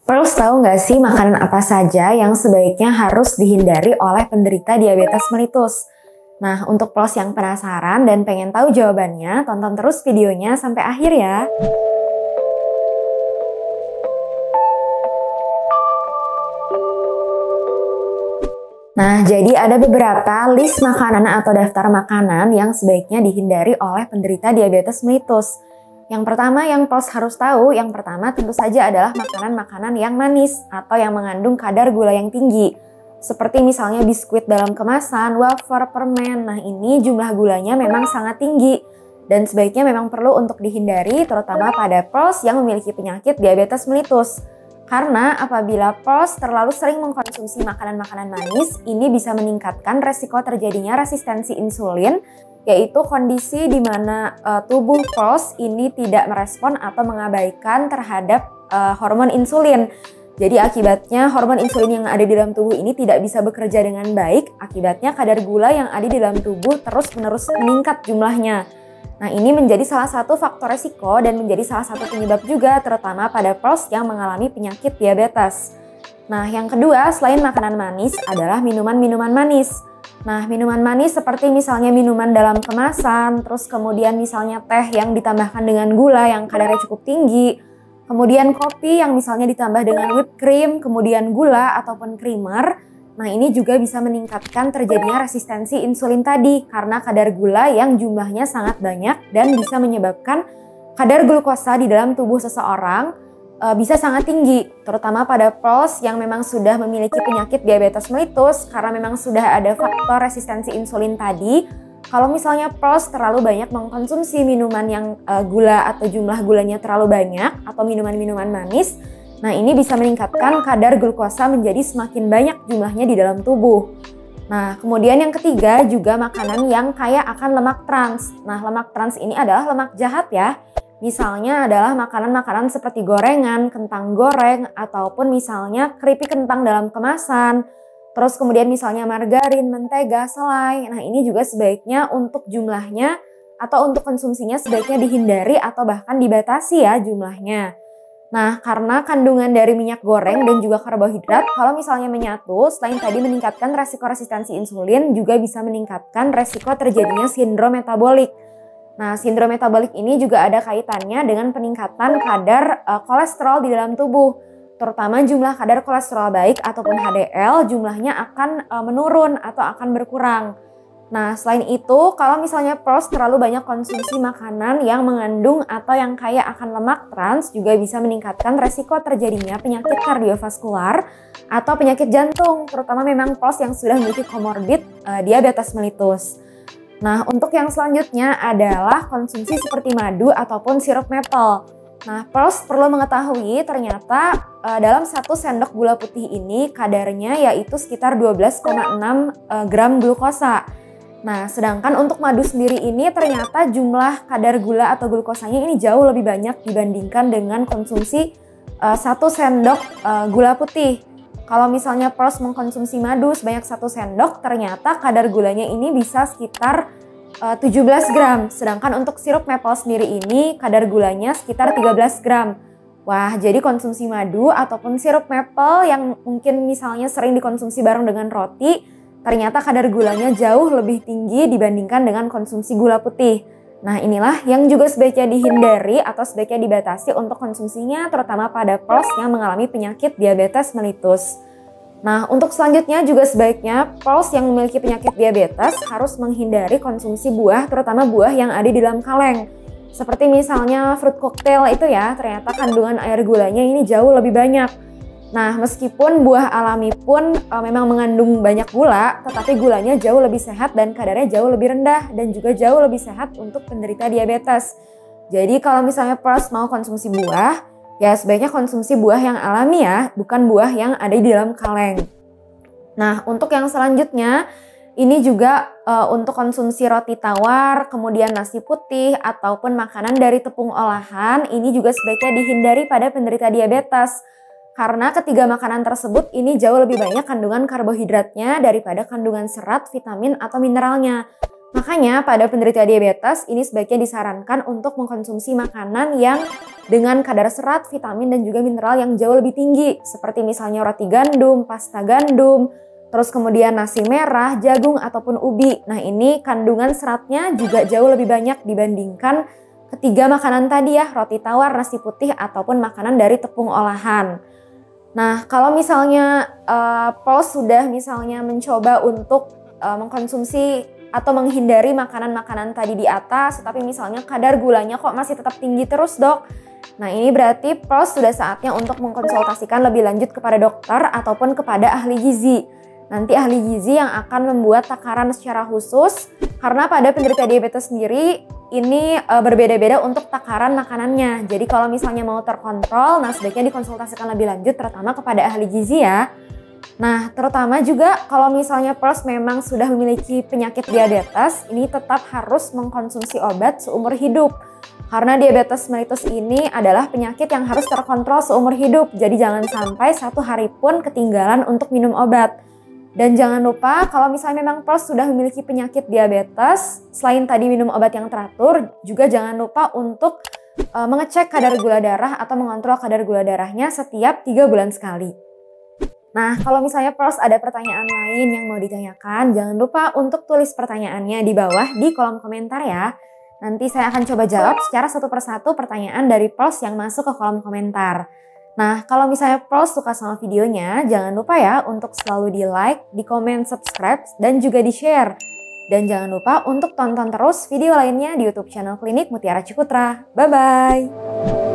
Terus tahu nggak sih makanan apa saja yang sebaiknya harus dihindari oleh penderita diabetes mellitus? Nah, untuk pros yang penasaran dan pengen tahu jawabannya, tonton terus videonya sampai akhir ya. Nah, jadi ada beberapa list makanan atau daftar makanan yang sebaiknya dihindari oleh penderita diabetes mellitus. Yang pertama yang pros harus tahu, yang pertama tentu saja adalah makanan-makanan yang manis atau yang mengandung kadar gula yang tinggi. Seperti misalnya biskuit dalam kemasan, wafer, permen. Nah, ini jumlah gulanya memang sangat tinggi dan sebaiknya memang perlu untuk dihindari terutama pada pros yang memiliki penyakit diabetes mellitus. Karena apabila pros terlalu sering mengkonsumsi makanan-makanan manis, ini bisa meningkatkan resiko terjadinya resistensi insulin, yaitu kondisi di mana tubuh pros ini tidak merespon atau mengabaikan terhadap hormon insulin. Jadi akibatnya hormon insulin yang ada di dalam tubuh ini tidak bisa bekerja dengan baik, akibatnya kadar gula yang ada di dalam tubuh terus-menerus meningkat jumlahnya. Nah, ini menjadi salah satu faktor resiko dan menjadi salah satu penyebab juga terutama pada pros yang mengalami penyakit diabetes. Nah, yang kedua selain makanan manis adalah minuman-minuman manis. Nah, minuman manis seperti misalnya minuman dalam kemasan, terus kemudian misalnya teh yang ditambahkan dengan gula yang kadarnya cukup tinggi, kemudian kopi yang misalnya ditambah dengan whipped cream, kemudian gula ataupun creamer. Nah, ini juga bisa meningkatkan terjadinya resistensi insulin tadi karena kadar gula yang jumlahnya sangat banyak dan bisa menyebabkan kadar glukosa di dalam tubuh seseorang bisa sangat tinggi, terutama pada pros yang memang sudah memiliki penyakit diabetes mellitus karena memang sudah ada faktor resistensi insulin tadi. Kalau misalnya pros terlalu banyak mengkonsumsi minuman yang gula atau jumlah gulanya terlalu banyak atau minuman-minuman manis, nah ini bisa meningkatkan kadar glukosa menjadi semakin banyak jumlahnya di dalam tubuh. Nah, kemudian yang ketiga juga makanan yang kaya akan lemak trans. Nah, lemak trans ini adalah lemak jahat ya. Misalnya adalah makanan-makanan seperti gorengan, kentang goreng, ataupun misalnya keripik kentang dalam kemasan. Terus kemudian misalnya margarin, mentega, selai. Nah, ini juga sebaiknya untuk jumlahnya atau untuk konsumsinya sebaiknya dihindari atau bahkan dibatasi ya jumlahnya. Nah, karena kandungan dari minyak goreng dan juga karbohidrat, kalau misalnya menyatu, selain tadi meningkatkan resiko resistensi insulin, juga bisa meningkatkan resiko terjadinya sindrom metabolik. Nah, sindrom metabolik ini juga ada kaitannya dengan peningkatan kadar kolesterol di dalam tubuh. Terutama jumlah kadar kolesterol baik ataupun HDL jumlahnya akan menurun atau akan berkurang. Nah, selain itu, kalau misalnya pros terlalu banyak konsumsi makanan yang mengandung atau yang kaya akan lemak trans juga bisa meningkatkan resiko terjadinya penyakit kardiovaskular atau penyakit jantung, terutama memang pros yang sudah memiliki komorbid diabetes mellitus. Nah, untuk yang selanjutnya adalah konsumsi seperti madu ataupun sirup maple. Nah, pros perlu mengetahui ternyata dalam 1 sendok gula putih ini kadarnya yaitu sekitar 12,6 gram glukosa. Nah, sedangkan untuk madu sendiri ini ternyata jumlah kadar gula atau glukosanya ini jauh lebih banyak dibandingkan dengan konsumsi 1 sendok gula putih. Kalau misalnya pros mengkonsumsi madu sebanyak 1 sendok, ternyata kadar gulanya ini bisa sekitar 17 gram. Sedangkan untuk sirup maple sendiri ini kadar gulanya sekitar 13 gram. Wah, jadi konsumsi madu ataupun sirup maple yang mungkin misalnya sering dikonsumsi bareng dengan roti, ternyata kadar gulanya jauh lebih tinggi dibandingkan dengan konsumsi gula putih. Nah, inilah yang juga sebaiknya dihindari atau sebaiknya dibatasi untuk konsumsinya terutama pada pros yang mengalami penyakit diabetes mellitus. Nah, untuk selanjutnya juga sebaiknya pros yang memiliki penyakit diabetes harus menghindari konsumsi buah, terutama buah yang ada di dalam kaleng. Seperti misalnya fruit cocktail itu ya, ternyata kandungan air gulanya ini jauh lebih banyak. Nah, meskipun buah alami pun memang mengandung banyak gula, tetapi gulanya jauh lebih sehat dan kadarnya jauh lebih rendah dan juga jauh lebih sehat untuk penderita diabetes. Jadi kalau misalnya pros mau konsumsi buah, ya sebaiknya konsumsi buah yang alami ya, bukan buah yang ada di dalam kaleng. Nah, untuk yang selanjutnya, ini juga untuk konsumsi roti tawar, kemudian nasi putih, ataupun makanan dari tepung olahan, ini juga sebaiknya dihindari pada penderita diabetes. Karena ketiga makanan tersebut ini jauh lebih banyak kandungan karbohidratnya daripada kandungan serat, vitamin, atau mineralnya. Makanya pada penderita diabetes ini sebaiknya disarankan untuk mengkonsumsi makanan yang dengan kadar serat, vitamin, dan juga mineral yang jauh lebih tinggi. Seperti misalnya roti gandum, pasta gandum, terus kemudian nasi merah, jagung, ataupun ubi. Nah ini kandungan seratnya juga jauh lebih banyak dibandingkan ketiga makanan tadi ya, roti tawar, nasi putih, ataupun makanan dari tepung olahan. Nah kalau misalnya Pulse sudah misalnya mencoba untuk mengkonsumsi atau menghindari makanan-makanan tadi di atas, tapi misalnya kadar gulanya kok masih tetap tinggi terus dok. Nah ini berarti Pulse sudah saatnya untuk mengkonsultasikan lebih lanjut kepada dokter ataupun kepada ahli gizi. Nanti ahli gizi yang akan membuat takaran secara khusus, karena pada penderita diabetes sendiri ini berbeda-beda untuk takaran makanannya. Jadi kalau misalnya mau terkontrol, nah sebaiknya dikonsultasikan lebih lanjut terutama kepada ahli gizi ya. Nah, terutama juga kalau misalnya Pulse memang sudah memiliki penyakit diabetes, ini tetap harus mengkonsumsi obat seumur hidup. Karena diabetes mellitus ini adalah penyakit yang harus terkontrol seumur hidup. Jadi jangan sampai satu hari pun ketinggalan untuk minum obat. Dan jangan lupa kalau misalnya memang Pulse sudah memiliki penyakit diabetes, selain tadi minum obat yang teratur, juga jangan lupa untuk mengecek kadar gula darah atau mengontrol kadar gula darahnya setiap 3 bulan sekali. Nah, kalau misalnya Pulse ada pertanyaan lain yang mau ditanyakan, jangan lupa untuk tulis pertanyaannya di bawah di kolom komentar ya. Nanti saya akan coba jawab secara satu persatu pertanyaan dari Pulse yang masuk ke kolom komentar. Nah, kalau misalnya Pulse suka sama videonya, jangan lupa ya untuk selalu di like, di komen, subscribe, dan juga di share. Dan jangan lupa untuk tonton terus video lainnya di YouTube channel Klinik Mutiara Ciputra. Bye-bye!